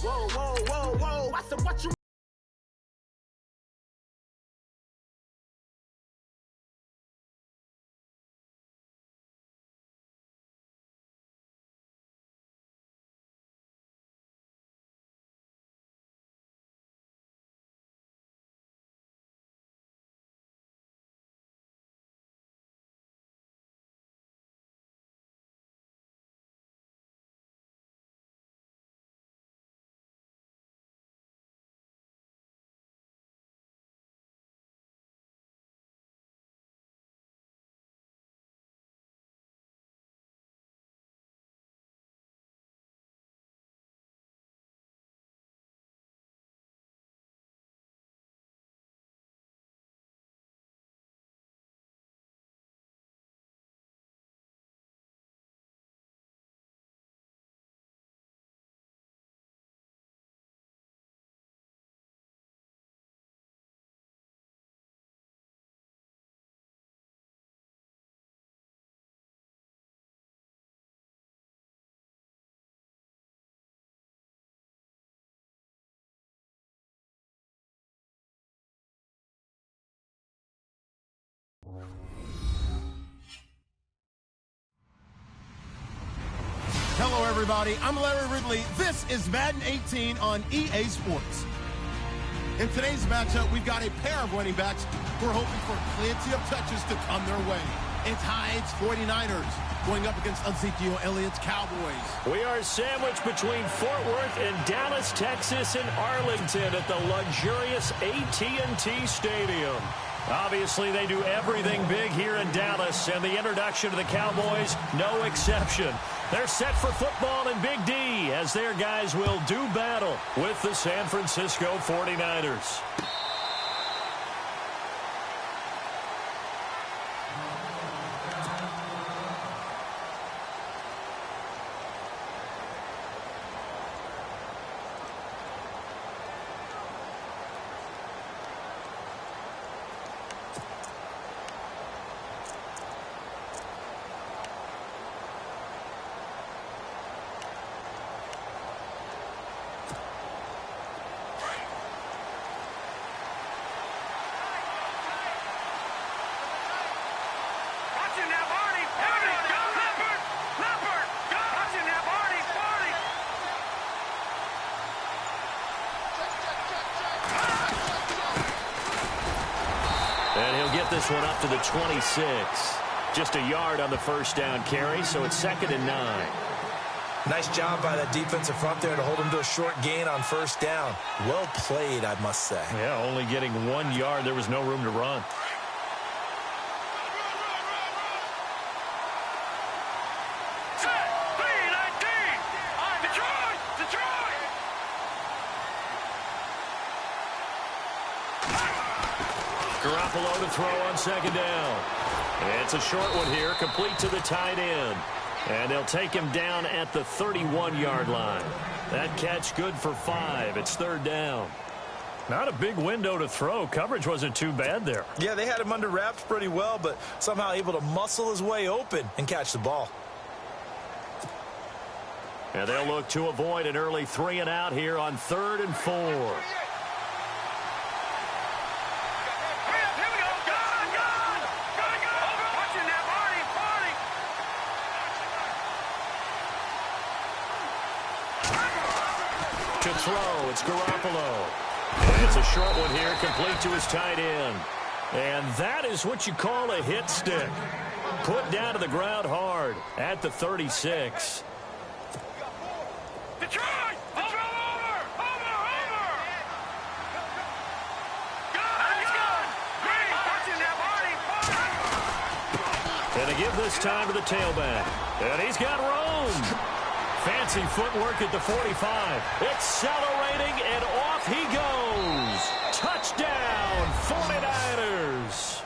Whoa, whoa, whoa, whoa. I said, what you... Hello, everybody. I'm Larry Ridley. This is Madden 18 on EA Sports. In today's matchup, we've got a pair of running backs who are hoping for plenty of touches to come their way. It's Hyde's 49ers going up against Ezekiel Elliott's Cowboys. We are sandwiched between Fort Worth and Dallas, Texas, and Arlington at the luxurious AT&T Stadium. Obviously, they do everything big here in Dallas, and the introduction to the Cowboys, no exception. They're set for football in Big D as their guys will do battle with the San Francisco 49ers. And he'll get this one up to the 26. Just a yard on the first down carry, so it's 2nd and 9. Nice job by that defensive front there to hold him to a short gain on first down. Well played, I must say. Yeah, only getting 1 yard. There was no room to run. Garoppolo to throw on 2nd down. It's a short one here, complete to the tight end. And they'll take him down at the 31-yard line. That catch good for 5. It's 3rd down. Not a big window to throw. Coverage wasn't too bad there. Yeah, they had him under wraps pretty well, but somehow able to muscle his way open and catch the ball. And they'll look to avoid an early 3 and out here on 3rd and 4. To throw, it's Garoppolo. And it's a short one here, complete to his tight end. And that is what you call a hit stick. Put down to the ground hard at the 36. And they give this time to the tailback. And he's got room. Fancy footwork at the 45. Accelerating, and off he goes. Touchdown, 49ers.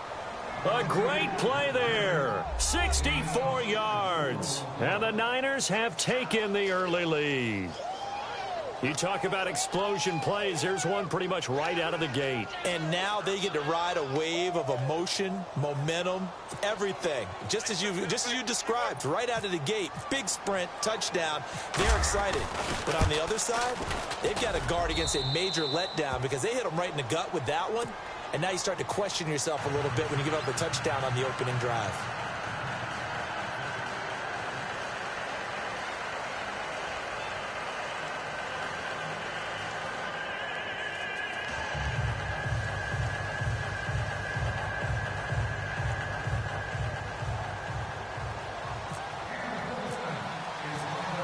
A great play there. 64 yards. And the Niners have taken the early lead. You talk about explosion plays. There's one pretty much right out of the gate. And now they get to ride a wave of emotion, momentum, everything. Just as you described, right out of the gate. Big sprint, touchdown. They're excited. But on the other side, they've got to guard against a major letdown because they hit them right in the gut with that one. And now you start to question yourself a little bit when you give up a touchdown on the opening drive.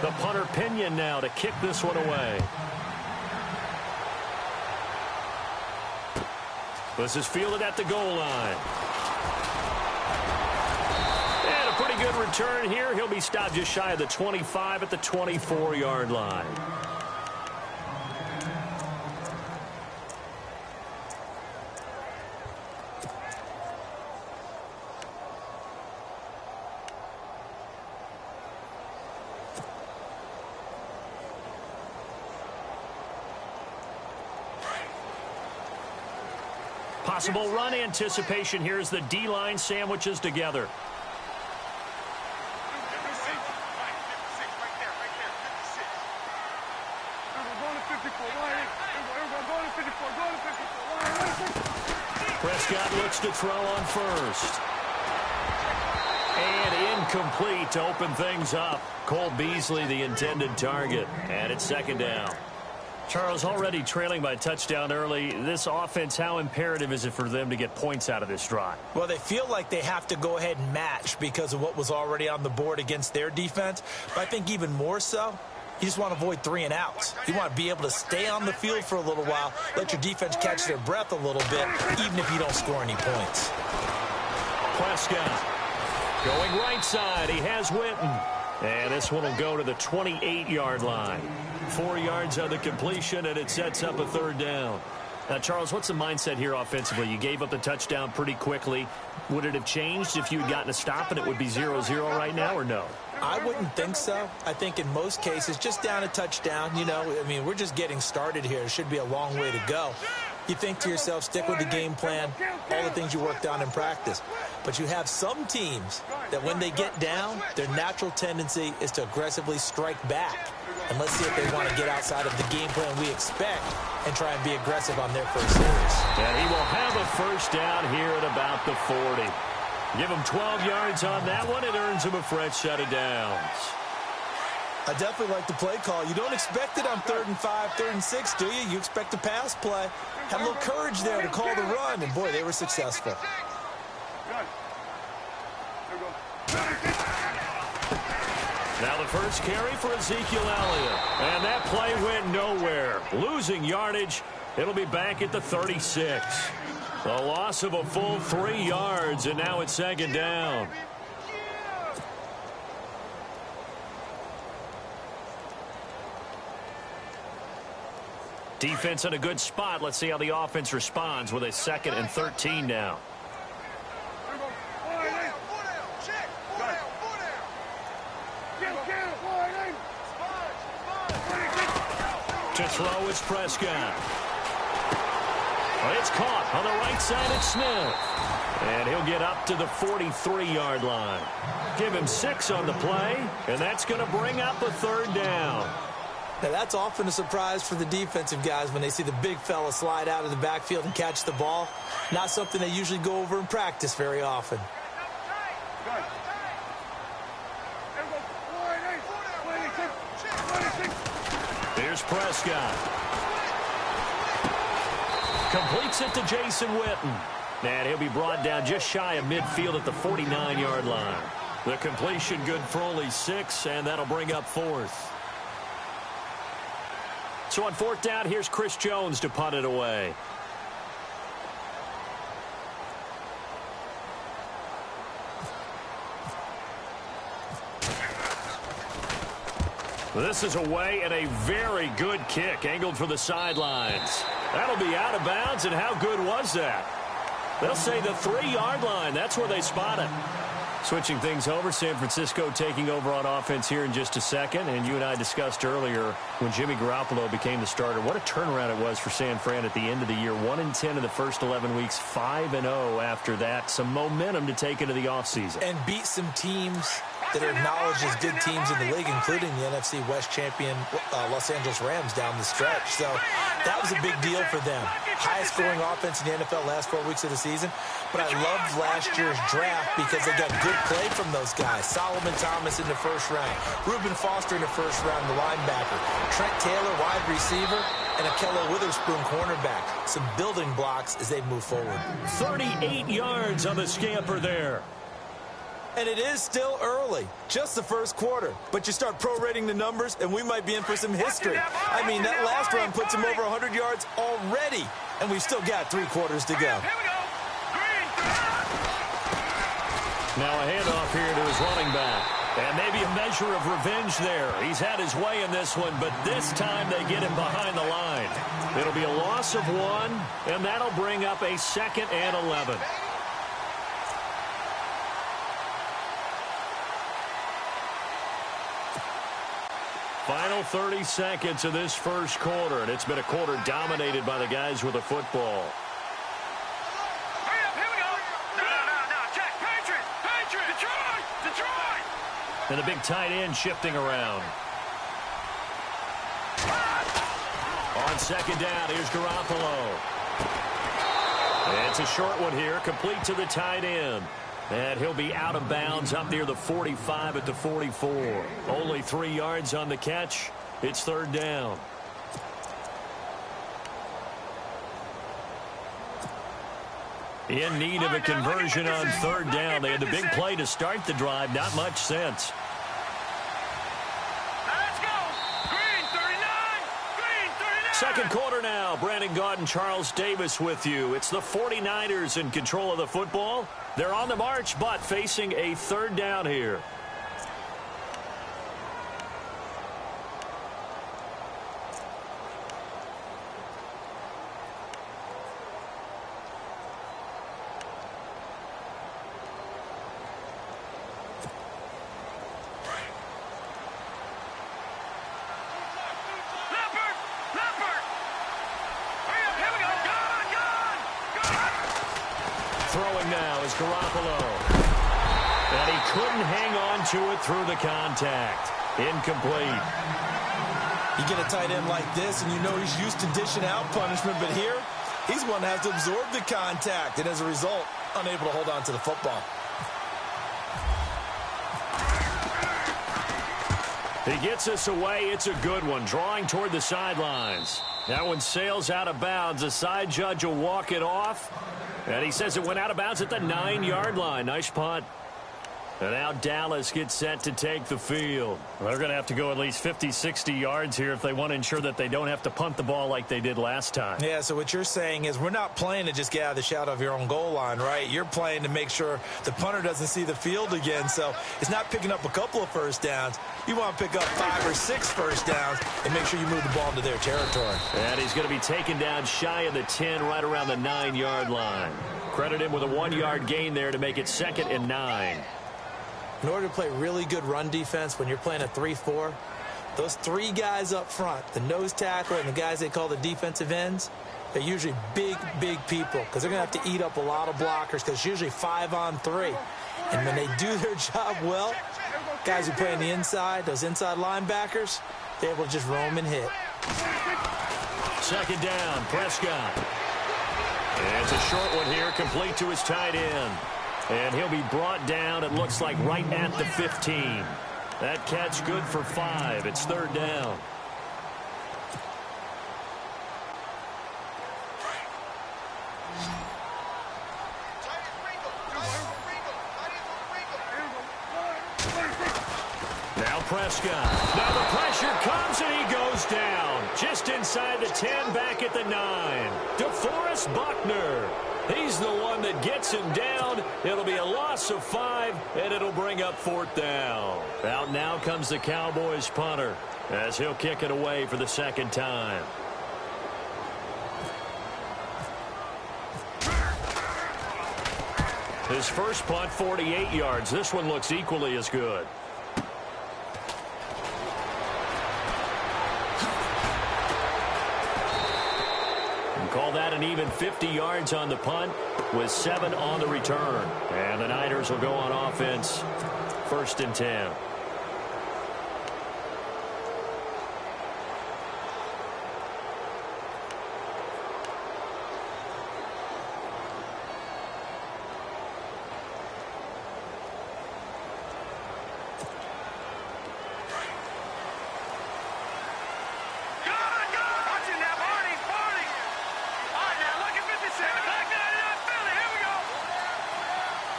The punter Pinion now to kick this one away. This is fielded at the goal line. And a pretty good return here. He'll be stopped just shy of the 25 at the 24-yard line. Possible run anticipation here as the D-line sandwiches together. Prescott looks to throw on first. And incomplete to open things up. Cole Beasley, the intended target. And it's second down. Charles, already trailing by a touchdown early. This offense, how imperative is it for them to get points out of this drive? Well, they feel like they have to go ahead and match because of what was already on the board against their defense. But I think even more so, you just want to avoid 3 and outs. You want to be able to stay on the field for a little while, let your defense catch their breath a little bit, even if you don't score any points. Prescott going right side. He has Witten. And this one will go to the 28-yard line. 4 yards on the completion, and it sets up a third down. Now, Charles, what's the mindset here offensively? You gave up the touchdown pretty quickly. Would it have changed if you had gotten a stop and it would be 0-0 right now, or no? I wouldn't think so. I think in most cases, just down a touchdown, you know, I mean, we're just getting started here. It should be a long way to go. You think to yourself, stick with the game plan, all the things you worked on in practice. But you have some teams that when they get down, their natural tendency is to aggressively strike back. And let's see if they want to get outside of the game plan we expect and try and be aggressive on their first series. And he will have a first down here at about the 40. Give him 12 yards on that one. It earns him a fresh set of downs. I definitely like the play call. You don't expect it on 3rd and 5, 3rd and 6, do you? You expect a pass play. Had a little courage there to call the run, and boy, they were successful. Now the first carry for Ezekiel Elliott. And that play went nowhere. Losing yardage. It'll be back at the 36. A loss of a full 3 yards, and now it's second down. Defense in a good spot. Let's see how the offense responds with a 2nd and 13 now. To throw is Prescott. Well, it's caught on the right side at Smith. And he'll get up to the 43-yard line. Give him 6 on the play, and that's going to bring up a third down. Now, that's often a surprise for the defensive guys when they see the big fella slide out of the backfield and catch the ball. Not something they usually go over in practice very often. Here's Prescott. Completes it to Jason Witten. And he'll be brought down just shy of midfield at the 49-yard line. The completion good for only 6, and that'll bring up 4th. So on 4th down, here's Chris Jones to punt it away. This is away and a very good kick angled for the sidelines. That'll be out of bounds, and how good was that? They'll say the 3-yard line. That's where they spot it. Switching things over, San Francisco taking over on offense here in just a second. And you and I discussed earlier when Jimmy Garoppolo became the starter, what a turnaround it was for San Fran at the end of the year. 1-10 in the first 11 weeks, 5-0 after that. Some momentum to take into the offseason. And beat some teams that are acknowledged as good teams in the league, including the NFC West champion Los Angeles Rams down the stretch. So that was a big deal for them. Highest scoring offense in the NFL last 4 weeks of the season. But I loved last year's draft because they got good play from those guys. Solomon Thomas in the first round. Reuben Foster in the first round, the linebacker. Trent Taylor, wide receiver. And Akello Witherspoon, cornerback. Some building blocks as they move forward. 38 yards on the scamper there. And it is still early, just the first quarter. But you start prorating the numbers, and we might be in for some history. I mean, that last run puts him over 100 yards already, and we've still got 3 quarters to go. Now a handoff here to his running back. And maybe a measure of revenge there. He's had his way in this one, but this time they get him behind the line. It'll be a loss of 1, and that'll bring up a 2nd and 11. Final 30 seconds of this first quarter, and it's been a quarter dominated by the guys with the football. Hurry up, here we go. No, check. Patriots. Detroit. And the big tight end shifting around. On second down, here's Garoppolo. It's a short one here, complete to the tight end. And he'll be out of bounds up near the 45 at the 44. Only 3 yards on the catch. It's 3rd down. In need of a conversion on 3rd down. They had the big play to start the drive. Not much sense. Let's go. Green 39. Second quarter now. Brandon Gaudin and Charles Davis with you. It's the 49ers in control of the football. They're on the march, but facing a 3rd down here. Throwing now is Garoppolo. And he couldn't hang on to it through the contact. Incomplete. You get a tight end like this, and you know he's used to dishing out punishment, but here, he's one that has to absorb the contact, and as a result, unable to hold on to the football. He gets us away. It's a good one. Drawing toward the sidelines. That one sails out of bounds. The side judge will walk it off. And he says it went out of bounds at the 9-yard line. Nice punt. And now Dallas gets set to take the field. Well, they're going to have to go at least 50, 60 yards here if they want to ensure that they don't have to punt the ball like they did last time. Yeah, so what you're saying is we're not playing to just get out of the shadow of your own goal line, right? You're playing to make sure the punter doesn't see the field again. So it's not picking up a couple of first downs. You want to pick up 5 or 6 first downs and make sure you move the ball into their territory. And he's going to be taken down shy of the 10, right around the 9-yard line. Credit him with a 1-yard gain there to make it 2nd and 9. In order to play really good run defense when you're playing a 3-4, those 3 guys up front, the nose tackle and the guys they call the defensive ends, they're usually big people because they're going to have to eat up a lot of blockers because it's usually 5-on-3. And when they do their job well, guys who play on the inside, those inside linebackers, they're able to just roam and hit. Second down, Prescott. And it's a short one here, complete to his tight end. And he'll be brought down, it looks like, right at the 15. That catch good for 5. It's 3rd down. Now Prescott. Now the pressure comes and he goes down. Just inside the 10, back at the 9. DeForest Buckner. He's the one that gets him down. It'll be a loss of 5, and it'll bring up 4th down. Out now comes the Cowboys punter as he'll kick it away for the 2nd time. His first punt, 48 yards. This one looks equally as good. Call that an even 50 yards on the punt with 7 on the return. And the Niners will go on offense, 1st and 10.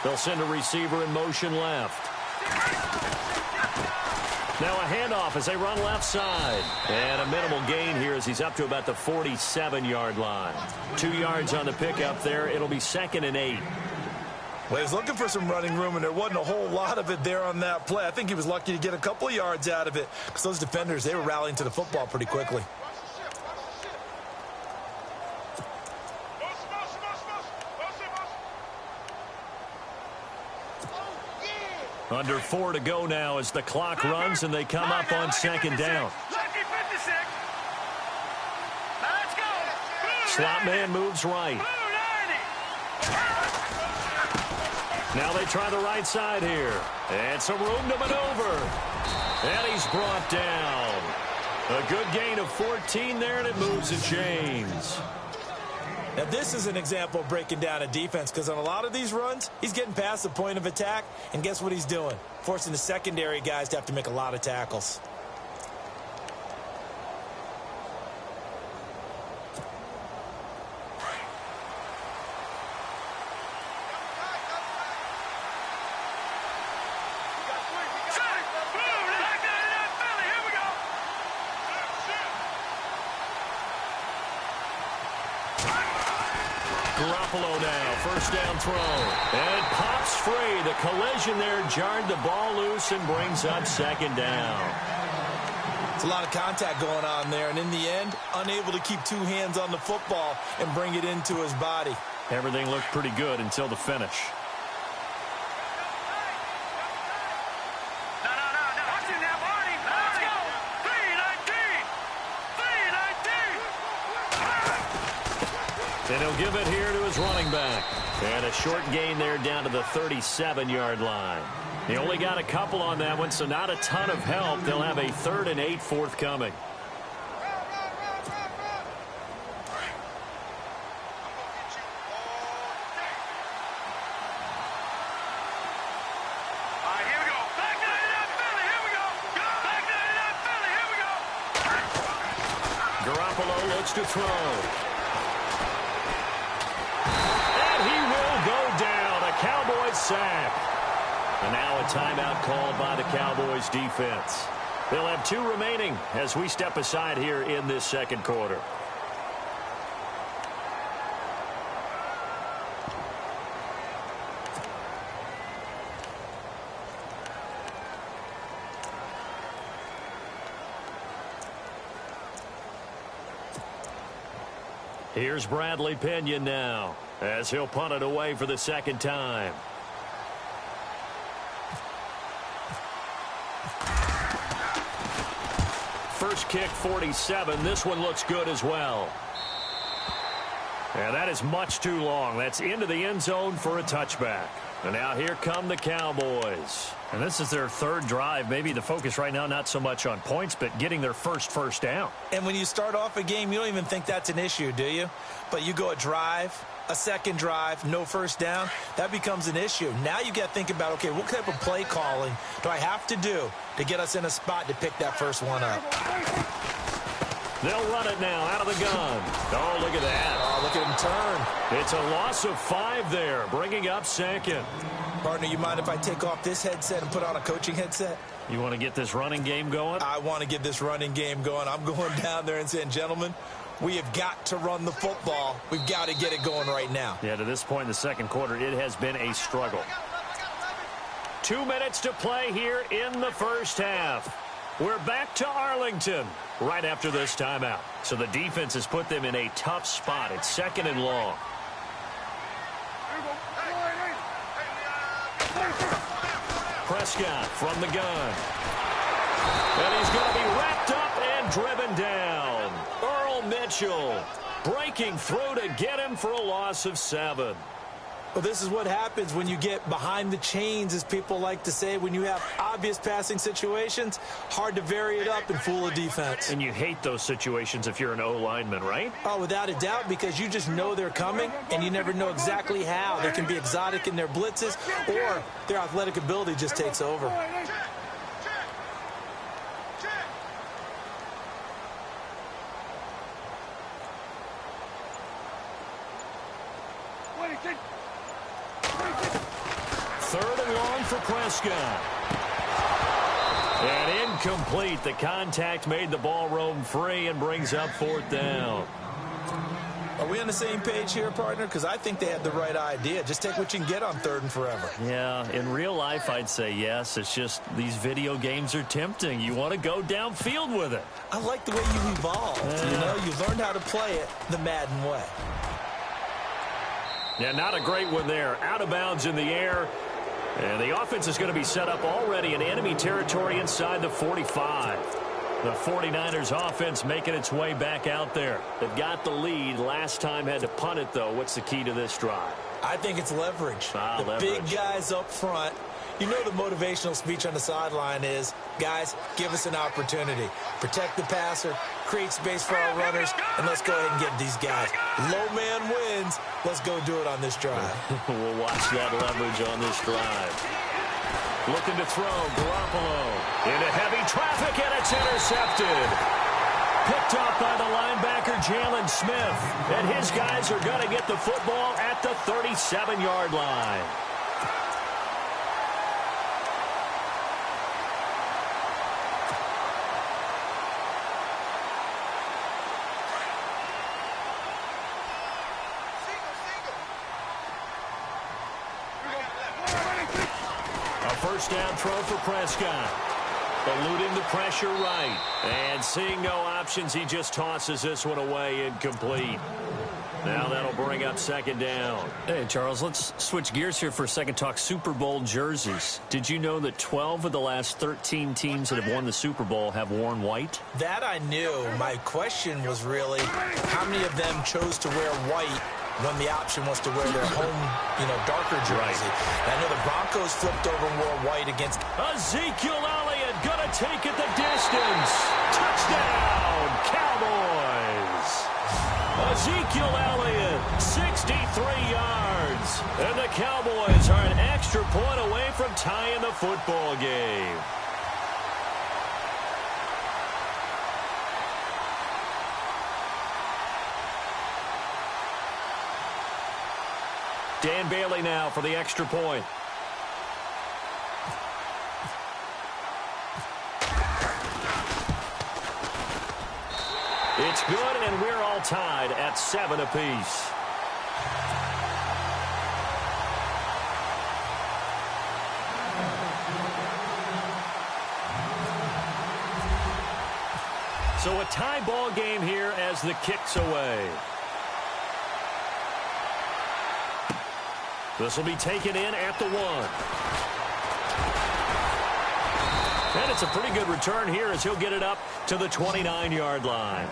They'll send a receiver in motion left. Now a handoff as they run left side. And a minimal gain here as he's up to about the 47-yard line. 2 yards on the pickup there. It'll be 2nd and 8. Well, he was looking for some running room, and there wasn't a whole lot of it there on that play. I think he was lucky to get a couple of yards out of it because those defenders, they were rallying to the football pretty quickly. Under 4 to go now as the clock runs and they come up on 2nd down. Slot man moves right. Now they try the right side here. And some room to maneuver. And he's brought down. A good gain of 14 there, and it moves the chains. Now, this is an example of breaking down a defense because on a lot of these runs, he's getting past the point of attack, and guess what he's doing? Forcing the secondary guys to have to make a lot of tackles. Garoppolo now, 1st down throw. And pops free. The collision there jarred the ball loose and brings up 2nd down. It's a lot of contact going on there, and in the end, unable to keep 2 hands on the football and bring it into his body. Everything looked pretty good until the finish. And he'll give it here to his running back. And a short gain there down to the 37-yard line. He only got a couple on that one, so not a ton of help. They'll have a 3rd and 8 forthcoming. Garoppolo looks to throw. Cowboys sack. And now a timeout called by the Cowboys defense. They'll have 2 remaining as we step aside here in this 2nd quarter. Here's Bradley Pinion now as he'll punt it away for the 2nd time. First kick, 47. This one looks good as well. And that is much too long. That's into the end zone for a touchback. And now here come the Cowboys. And this is their 3rd drive. Maybe the focus right now not so much on points, but getting their first down. And when you start off a game, you don't even think that's an issue, do you? But you go a drive, a 2nd drive, no 1st down, that becomes an issue. Now you got to think about, okay, what type of play calling do I have to do to get us in a spot to pick that first one up? They'll run it now out of the gun. Oh, look at that. Oh, look at him turn. It's a loss of 5 there, bringing up 2nd. Partner, you mind if I take off this headset and put on a coaching headset? You want to get this running game going? I want to get this running game going. I'm going down there and saying, gentlemen, we have got to run the football. We've got to get it going right now. Yeah, to this point in the 2nd quarter, it has been a struggle. 2 minutes to play here in the 1st half. We're back to Arlington right after this timeout. So the defense has put them in a tough spot. It's 2nd and long. Prescott from the gun. And he's going to be wrapped up and driven down. Earl Mitchell breaking through to get him for a loss of 7. Well, this is what happens when you get behind the chains, as people like to say. When you have obvious passing situations, hard to vary it up and fool a defense. And you hate those situations if you're an O-lineman, right? Oh, without a doubt, because you just know they're coming, and you never know exactly how. They can be exotic in their blitzes, or their athletic ability just takes over. Third and long for Prescott. And incomplete. The contact made the ball roam free and brings up 4th down. Are we on the same page here, partner? Because I think they had the right idea. Just take what you can get on 3rd and forever. Yeah, in real life, I'd say yes. It's just these video games are tempting. You want to go downfield with it. I like the way you evolved. You know, you learned how to play it the Madden way. Yeah, not a great one there. Out of bounds in the air. And the offense is going to be set up already in enemy territory inside the 45. The 49ers offense making its way back out there. They've got the lead. Last time had to punt it, though. What's the key to this drive? I think it's leverage. The big guys up front. You know the motivational speech on the sideline is, guys, give us an opportunity. Protect the passer, create space for our runners, and let's go ahead and get these guys. Low man wins. Let's go do it on this drive. We'll watch that leverage on this drive. Looking to throw, Garoppolo into heavy traffic, and it's intercepted. Picked off by the linebacker, Jalen Smith. And his guys are going to get the football at the 37-yard line. First down throw for Prescott. Eluding the pressure right. And seeing no options, he just tosses this one away incomplete. Now that'll bring up 2nd down. Hey, Charles, let's switch gears here for a second. Talk Super Bowl jerseys. Did you know that 12 of the last 13 teams that have won the Super Bowl have worn white? That I knew. My question was really, how many of them chose to wear white when the option was to wear their home, darker jersey? Right. I know the Broncos flipped over and wore white against Ezekiel Elliott gonna take it the distance. Touchdown, Cowboys. Ezekiel Elliott, 63 yards. And the Cowboys are an extra point away from tying the football game. Dan Bailey now for the extra point. It's good, and we're all tied at 7 apiece. So a tie ball game here as the kick's away. This will be taken in at the 1. And it's a pretty good return here as he'll get it up to the 29-yard line.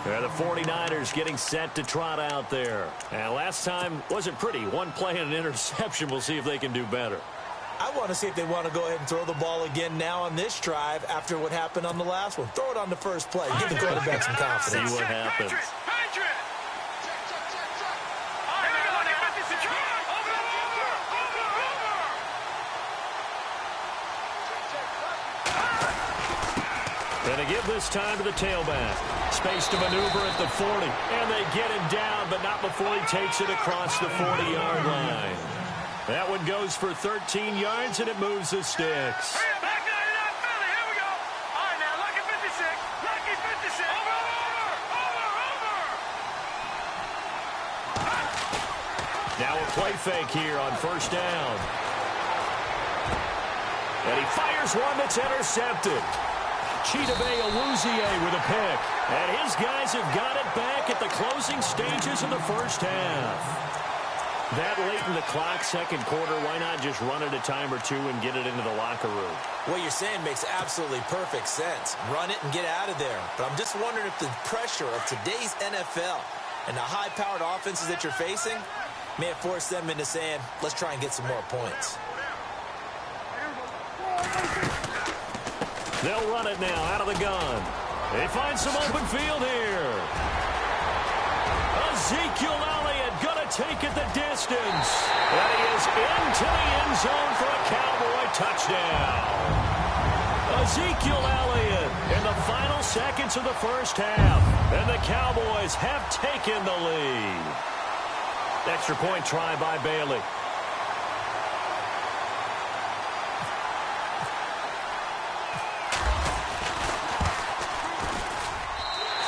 The 49ers getting set to trot out there. And last time wasn't pretty. One play and an interception. We'll see if they can do better. I want to see if they want to go ahead and throw the ball again now on this drive after what happened on the last one. Throw it on the first play. Give the quarterback some confidence. See what happens. And they give this time to the tailback. Space to maneuver at the 40. And they get him down, but not before he takes it across the 40-yard line. That one goes for 13 yards, and it moves the sticks. Back 99 Philly. Here we go. All right, now, lucky 56. Lucky 56. Over. Now a play fake here on first down. And he fires one that's intercepted. Chidobe Awuzie with a pick. And his guys have got it back at the closing stages of the first half. That late in the clock, second quarter, why not just run it a time or two and get it into the locker room? What you're saying makes absolutely perfect sense. Run it and get out of there. But I'm just wondering if the pressure of today's NFL and the high-powered offenses that you're facing may have forced them into saying, let's try and get some more points. They'll run it now out of the gun. They find some open field here. Ezekiel Elliott going to take it the distance. And he is into the end zone for a Cowboy touchdown. Ezekiel Elliott in the final seconds of the first half. And the Cowboys have taken the lead. Extra point try by Bailey.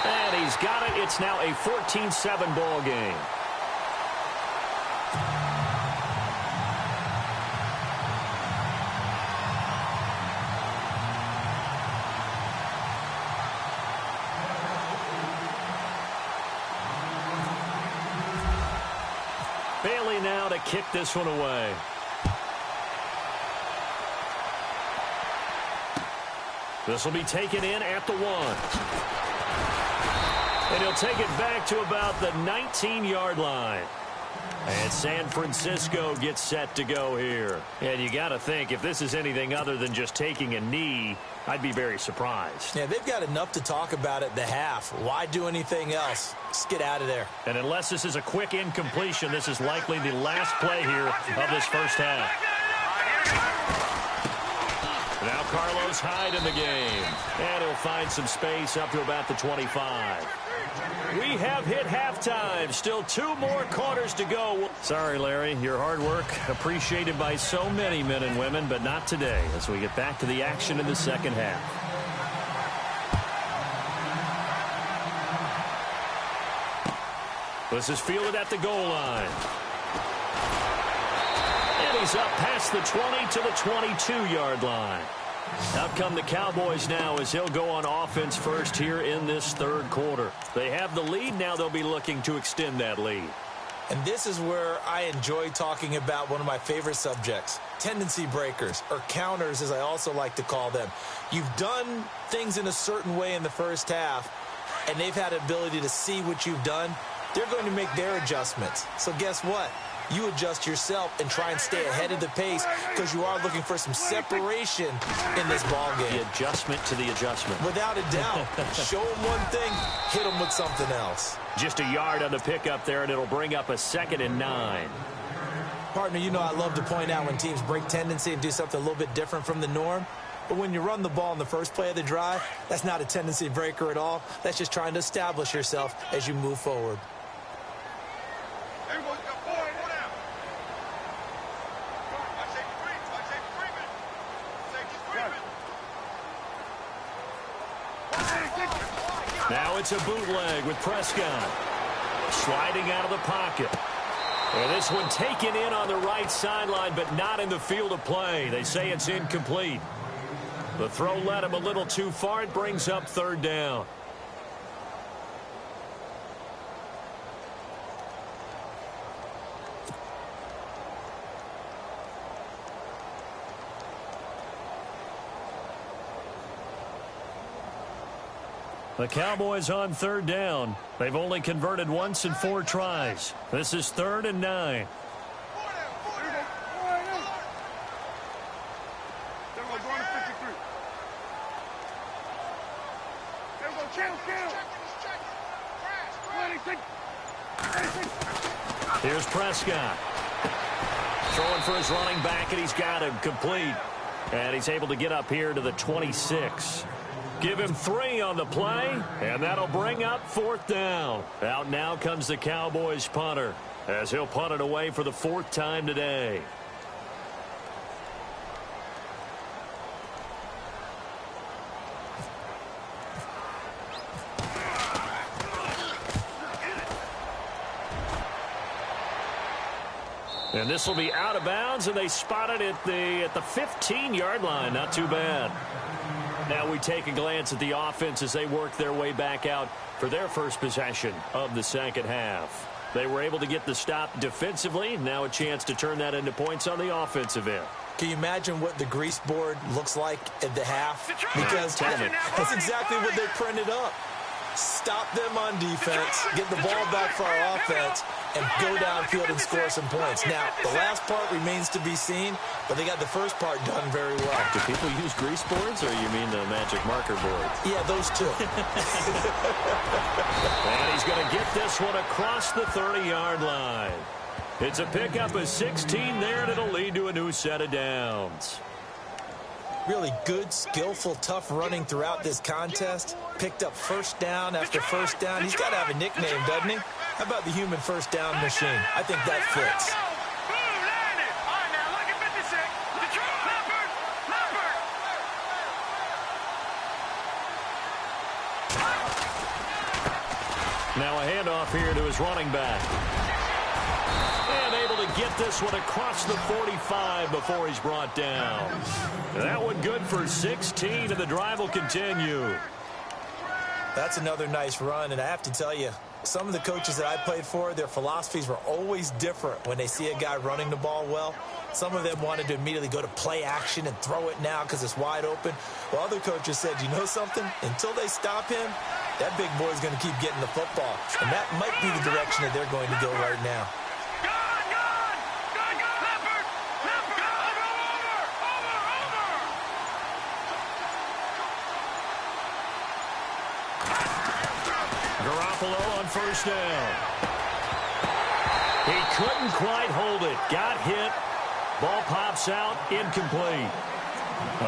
And he's got it. It's now a 14-7 ball game. Bailey now to kick this one away. This will be taken in at the 1. And he'll take it back to about the 19-yard line. And San Francisco gets set to go here. And you got to think, if this is anything other than just taking a knee, I'd be very surprised. Yeah, they've got enough to talk about at the half. Why do anything else? Just get out of there. And unless this is a quick incompletion, this is likely the last play here of this first half. Now Carlos Hyde in the game. And he'll find some space up to about the 25. We have hit halftime. Still 2 more quarters to go. Sorry, Larry. Your hard work appreciated by so many men and women, but not today as we get back to the action in the second half. This is fielded at the goal line. And he's up past the 20 to the 22-yard line. Out come the Cowboys now as he'll go on offense first here in this third quarter. They have the lead. Now they'll be looking to extend that lead. And this is where I enjoy talking about one of my favorite subjects, tendency breakers, or counters as I also like to call them. You've done things in a certain way in the first half, and they've had an ability to see what you've done. They're going to make their adjustments. So guess what? You adjust yourself and try and stay ahead of the pace because you are looking for some separation in this ball game. The adjustment to the adjustment. Without a doubt. Show them one thing, hit them with something else. Just a yard on the pickup there, and it'll bring up a 2nd and 9. Partner, you know I love to point out when teams break tendency and do something a little bit different from the norm. But when you run the ball in the first play of the drive, that's not a tendency breaker at all. That's just trying to establish yourself as you move forward. Now it's a bootleg with Prescott. Sliding out of the pocket. And this one taken in on the right sideline, but not in the field of play. They say it's incomplete. The throw led him a little too far. It brings up 3rd down. The Cowboys on 3rd down. They've only converted once in 4 tries. This is 3rd and 9. Here's Prescott. Throwing for his running back, and he's got him complete. And he's able to get up here to the 26. Give him 3 on the play, and that'll bring up 4th down. Out now comes the Cowboys punter, as he'll punt it away for the 4th time today. And this will be out of bounds, and they spot it at the 15-yard line. Not too bad. Now we take a glance at the offense as they work their way back out for their first possession of the second half. They were able to get the stop defensively. Now a chance to turn that into points on the offensive end. Can you imagine what the grease board looks like at the half? Because that's exactly what they printed up. Stop them on defense, get the ball back for our offense, and go downfield and score some points. Now, the last part remains to be seen, but they got the first part done very well. Do people use grease boards, or you mean the magic marker boards? Yeah, those two. And he's going to get this one across the 30-yard line. It's a pickup of 16 there, and it'll lead to a new set of downs. Really good, skillful, tough running throughout this contest. Picked up first down after first down. He's got to have a nickname, doesn't he? How about the human first down machine? I think that fits. Now a handoff here to his running back. And able to get this one across the 45 before he's brought down. That one good for 16, and the drive will continue. That's another nice run, and I have to tell you, some of the coaches that I played for, their philosophies were always different when they see a guy running the ball well. Some of them wanted to immediately go to play action and throw it now because it's wide open. While other coaches said, you know something? Until they stop him, that big boy's going to keep getting the football. And that might be the direction that they're going to go right now. On first down. He couldn't quite hold it. Got hit. Ball pops out. Incomplete.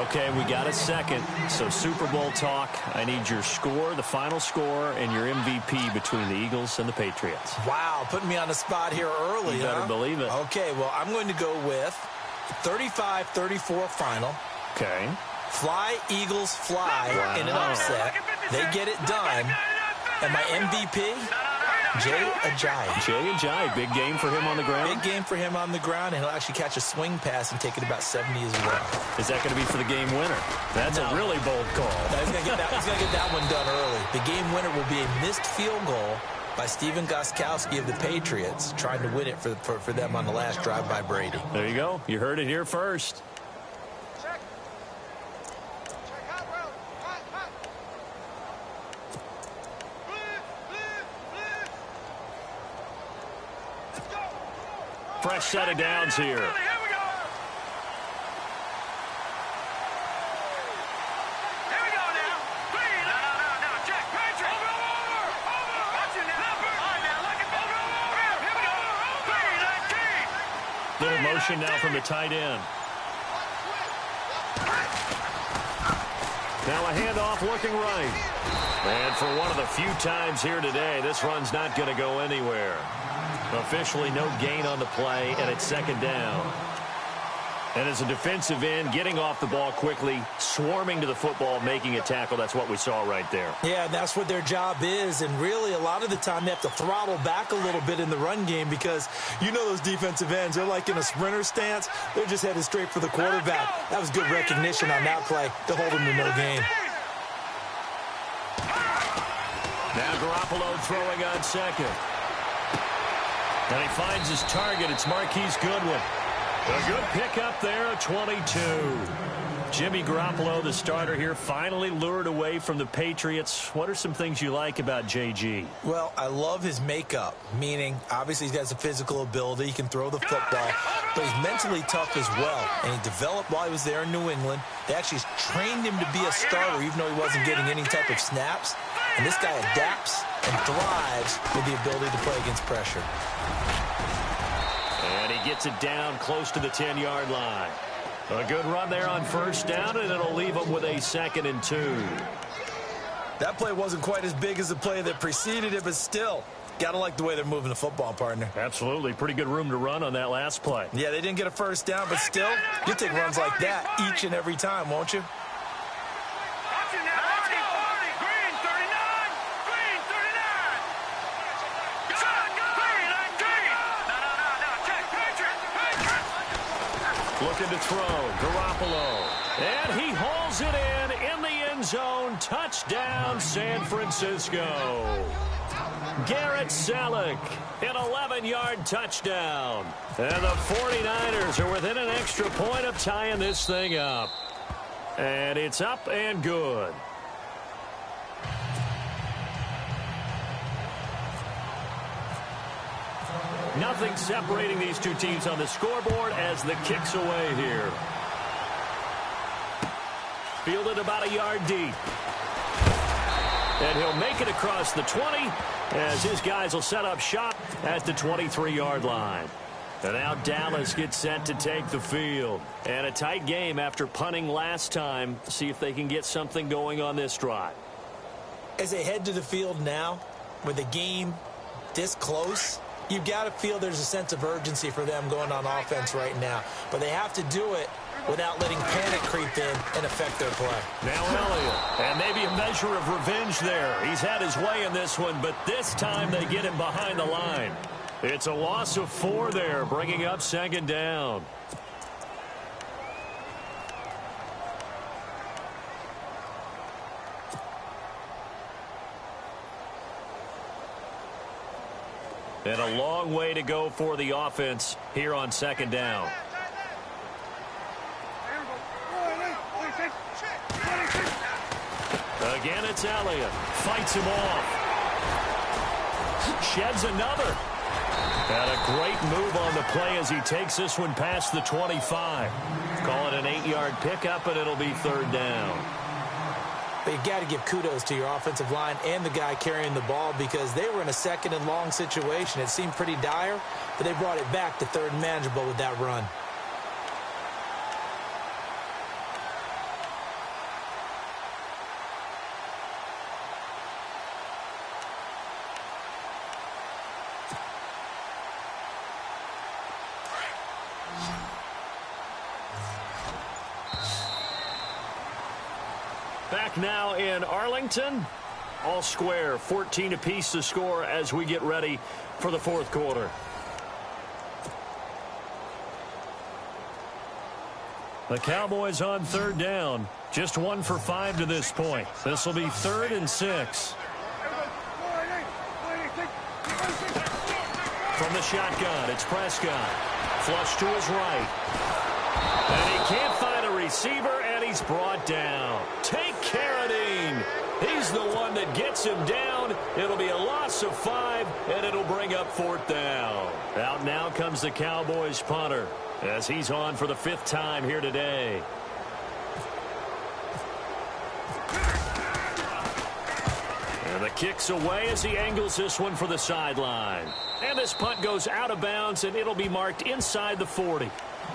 Okay, we got a second. So Super Bowl talk. I need your score, the final score, and your MVP between the Eagles and the Patriots. Wow, putting me on the spot here early, You better believe it. Okay, well, I'm going to go with 35-34 final. Okay. Fly, Eagles, fly in an upset. They get it done. And my MVP, Jay Ajayi. Jay Ajayi, big game for him on the ground? Big game for him on the ground, and he'll actually catch a swing pass and take it about 70 as well. Is that going to be for the game winner? That's a really bold call. No, he's going to get that one done early. The game winner will be a missed field goal by Steven Gostkowski of the Patriots, trying to win it for them on the last drive by Brady. There you go. You heard it here first. Fresh set of downs here. Here we go. Now. Three. No. Check. Patrick. Over. Watch it now. All right, now. Look at over. Here we go. 3, 19. Little motion now from the tight end. Now a handoff looking right. And for one of the few times here today, this run's not going to go anywhere. Officially no gain on the play, and it's second down. And as a defensive end, getting off the ball quickly, swarming to the football, making a tackle, that's what we saw right there. Yeah, and that's what their job is. And really, a lot of the time, they have to throttle back a little bit in the run game because you know those defensive ends, they're like in a sprinter stance. They're just headed straight for the quarterback. That was good recognition on that play to hold him to no gain. Now Garoppolo throwing on second. And he finds his target. It's Marquise Goodwin. A good pickup there, a 22. Jimmy Garoppolo, the starter here, finally lured away from the Patriots. What are some things you like about JG? Well, I love his makeup, meaning obviously he's got some physical ability. He can throw the football, but he's mentally tough as well. And he developed while he was there in New England. They actually trained him to be a starter even though he wasn't getting any type of snaps. And this guy adapts and thrives with the ability to play against pressure. And he gets it down close to the 10-yard line. A good run there on first down, and it'll leave him with a 2nd and 2. That play wasn't quite as big as the play that preceded it, but still, got to like the way they're moving the football, partner. Absolutely. Pretty good room to run on that last play. Yeah, they didn't get a first down, but still, you take runs like that each and every time, won't you? Looking to throw, Garoppolo. And he hauls it in the end zone. Touchdown, San Francisco. Garrett Selleck, an 11-yard touchdown. And the 49ers are within an extra point of tying this thing up. And it's up and good. Nothing separating these two teams on the scoreboard as the kick's away here. Fielded about a yard deep. And he'll make it across the 20 as his guys will set up shop at the 23-yard line. And now Dallas gets set to take the field. And a tight game after punting last time. See if they can get something going on this drive. As they head to the field now, with the game this close, you've got to feel there's a sense of urgency for them going on offense right now. But they have to do it without letting panic creep in and affect their play. Now Elliott, and maybe a measure of revenge there. He's had his way in this one, but this time they get him behind the line. It's a loss of 4 there, bringing up second down. And a long way to go for the offense here on second down. Again, it's Elliott. Fights him off. Sheds another. And a great move on the play as he takes this one past the 25. Call it an 8-yard pickup, and it'll be third down. But you got to give kudos to your offensive line and the guy carrying the ball because they were in a second and long situation. It seemed pretty dire, but they brought it back to third and manageable with that run. Back now in Arlington. All square, 14 apiece to score as we get ready for the fourth quarter. The Cowboys on third down. Just 1 for 5 to this point. This will be 3rd and 6. From the shotgun, it's Prescott. Flush to his right. And he can't find a receiver, and he's brought down. Take Carradine. He's the one that gets him down. It'll be a loss of 5, and it'll bring up 4th down. Out now comes the Cowboys punter as he's on for the 5th time here today. And the kick's away as he angles this one for the sideline. And this punt goes out of bounds, and it'll be marked inside the 40.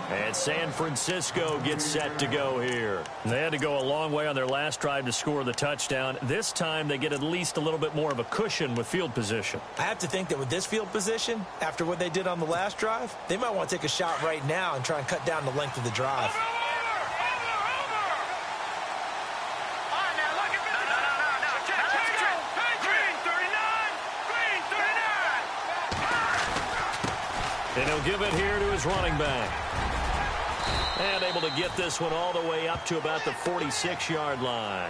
And San Francisco gets set to go here. They had to go a long way on their last drive to score the touchdown. This time they get at least a little bit more of a cushion with field position. I have to think that with this field position, after what they did on the last drive, they might want to take a shot right now and try and cut down the length of the drive. And he'll give it here to his running back. And able to get this one all the way up to about the 46-yard line.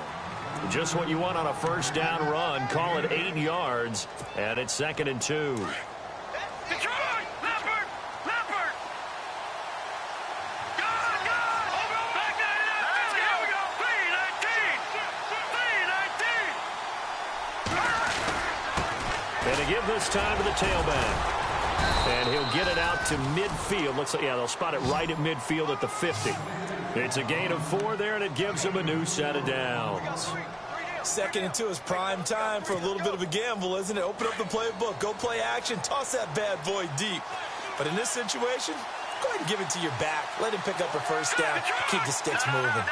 Just what you want on a first down run. Call it 8 yards. And it's 2nd and 2. And to give this time to the tailback. And he'll get it out to midfield. Looks like, yeah, they'll spot it right at midfield at the 50. It's a gain of 4 there, and it gives them a new set of downs. 2nd and 2 is prime time for a little bit of a gamble, isn't it? Open up the playbook, go play action, toss that bad boy deep. But in this situation, go ahead and give it to your back. Let him pick up a first down, keep the sticks moving.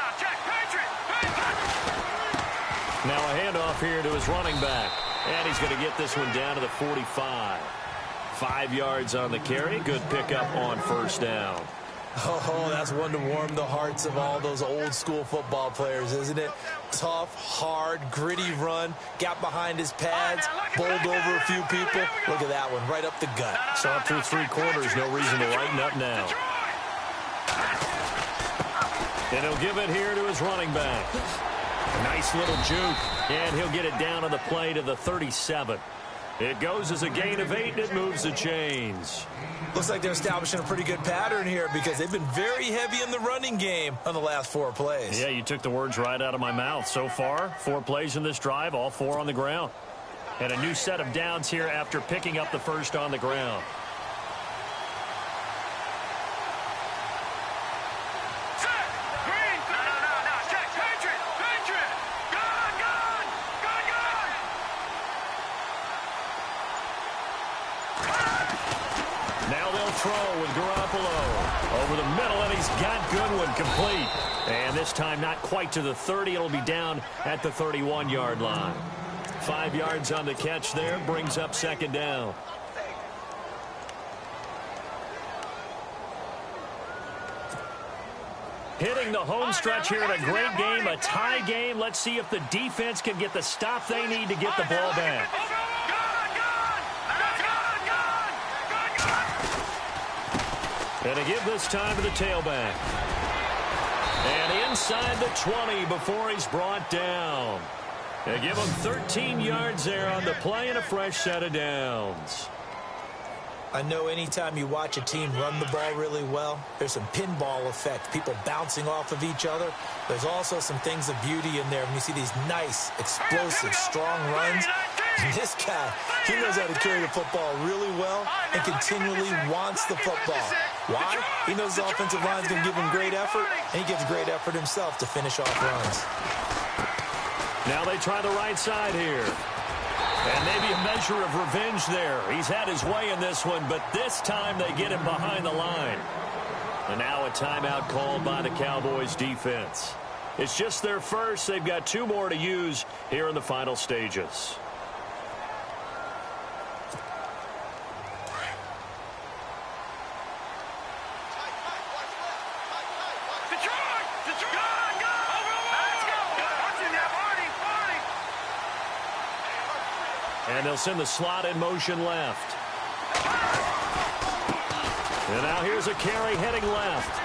Now a handoff here to his running back. And he's going to get this one down to the 45. 5 yards on the carry. Good pickup on first down. Oh, that's one to warm the hearts of all those old school football players, isn't it? Tough, hard, gritty run. Got behind his pads, bowled over a few people. Look at that one, right up the gut. Saw through 3 quarters. No reason to lighten up now. And he'll give it here to his running back. Nice little juke. And he'll get it down on the play to the 37. It goes as a gain of 8, and it moves the chains. Looks like they're establishing a pretty good pattern here because they've been very heavy in the running game on the last 4 plays. Yeah, you took the words right out of my mouth. So far, 4 plays in this drive, all 4 on the ground. And a new set of downs here after picking up the first on the ground. Now they'll throw with Garoppolo. Over the middle, and he's got Goodwin complete. And this time not quite to the 30. It'll be down at the 31-yard line. 5 yards on the catch there. Brings up second down. Hitting the home stretch here in a great game, a tie game. Let's see if the defense can get the stop they need to get the ball back. And a give this time to the tailback. And inside the 20 before he's brought down. They give him 13 yards there on the play and a fresh set of downs. I know anytime you watch a team run the ball really well, there's some pinball effect, people bouncing off of each other. There's also some things of beauty in there when you see these nice, explosive, strong runs. And this guy, he knows how to carry the football really well and continually wants the football. Why? He knows the offensive line is going to give him great effort, and he gives great effort himself to finish off runs. Now they try the right side here. And maybe a measure of revenge there. He's had his way in this one, but this time they get him behind the line. And now a timeout called by the Cowboys defense. It's just their first. They've got 2 more to use here in the final stages. And they'll send the slot in motion left. And now here's a carry heading left.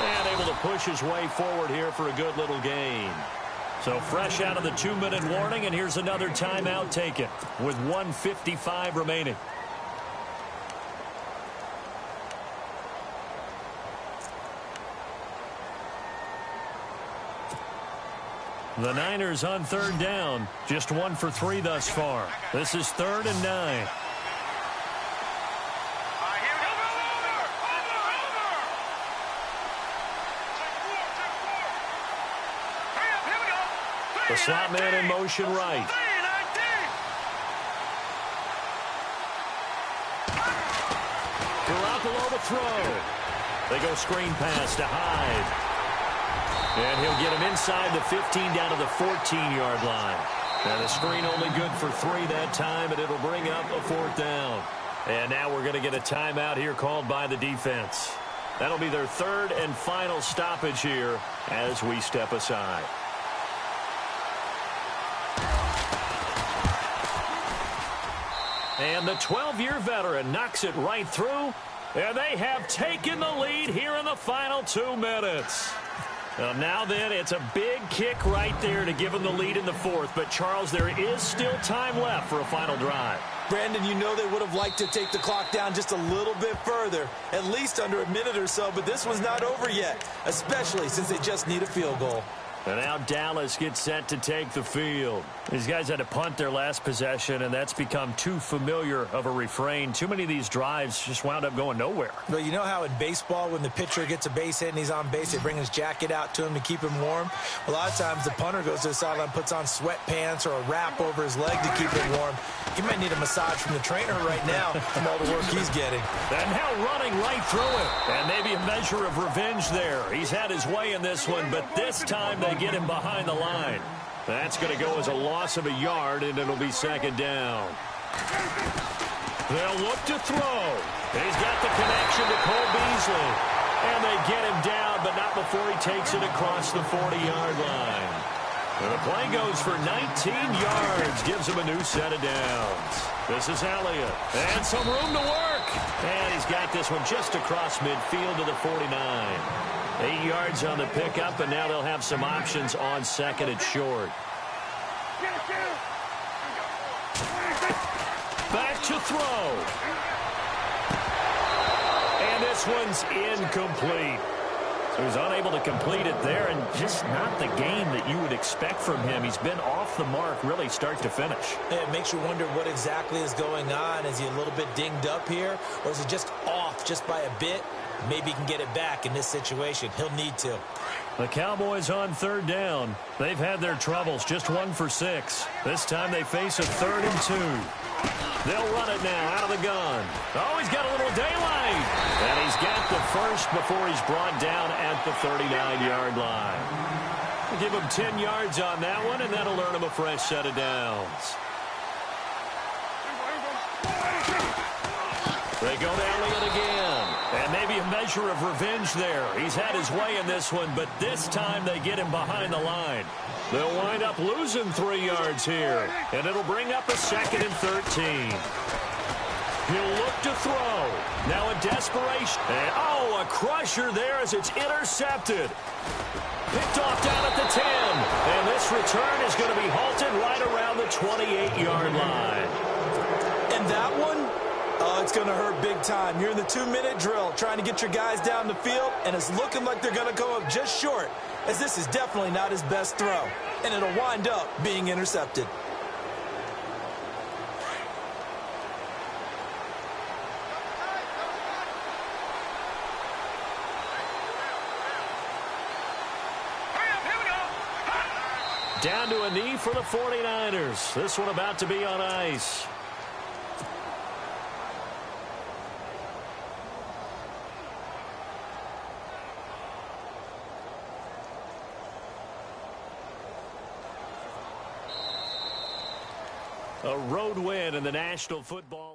And able to push his way forward here for a good little gain. So fresh out of the 2-minute warning, and here's another timeout taken with 1:55 remaining. The Niners on 3rd down. Just 1 for 3 thus far. This is 3rd and 9. The slot man in motion right. Garoppolo to throw. They go screen pass to Hyde. And he'll get him inside the 15 down to the 14-yard line. And the screen only good for 3 that time, and it'll bring up a 4th down. And now we're going to get a timeout here called by the defense. That'll be their 3rd and final stoppage here as we step aside. And the 12-year veteran knocks it right through, and they have taken the lead here in the final 2 minutes. Now then, it's a big kick right there to give them the lead in the 4th. But, Charles, there is still time left for a final drive. Brandon, you know they would have liked to take the clock down just a little bit further, at least under a minute or so. But this was not over yet, especially since they just need a field goal. And now Dallas gets set to take the field. These guys had to punt their last possession, and that's become too familiar of a refrain. Too many of these drives just wound up going nowhere. But you know how in baseball, when the pitcher gets a base hit and he's on base, they bring his jacket out to him to keep him warm? A lot of times the punter goes to the sideline, puts on sweatpants or a wrap over his leg to keep him warm. He might need a massage from the trainer right now from all the work he's getting. And now running right through it. And maybe a measure of revenge there. He's had his way in this one, but this time they get him behind the line. That's going to go as a loss of a yard, and it'll be 2nd down. They'll look to throw. He's got the connection to Cole Beasley. And they get him down, but not before he takes it across the 40-yard line. And the play goes for 19 yards, gives him a new set of downs. This is Elliott. And some room to work. And he's got this one just across midfield to the 49. 8 yards on the pickup, and now they'll have some options on 2nd and short. Back to throw. And this one's incomplete. So he's unable to complete it there, and just not the game that you would expect from him. He's been off the mark really start to finish. Yeah, it makes you wonder what exactly is going on. Is he a little bit dinged up here, or is he just off just by a bit? Maybe he can get it back in this situation. He'll need to. The Cowboys on third down. They've had their troubles, just 1 for 6. This time they face a 3rd and 2. They'll run it now out of the gun. Oh, he's got a little daylight. And he's got the first before he's brought down at the 39-yard line. We'll give him 10 yards on that one, and that'll earn him a fresh set of downs. They go down with it again. And maybe a measure of revenge there. He's had his way in this one, but this time they get him behind the line. They'll wind up losing 3 yards here. And it'll bring up a 2nd and 13. He'll look to throw. Now in desperation. And, oh, a crusher there as it's intercepted. Picked off down at the 10. And this return is going to be halted right around the 28-yard line. And that one? Oh, it's going to hurt big time. You're in the 2-minute drill trying to get your guys down the field, and it's looking like they're going to go up just short, as this is definitely not his best throw, and it'll wind up being intercepted. Down to a knee for the 49ers. This one about to be on ice. A road win in the National Football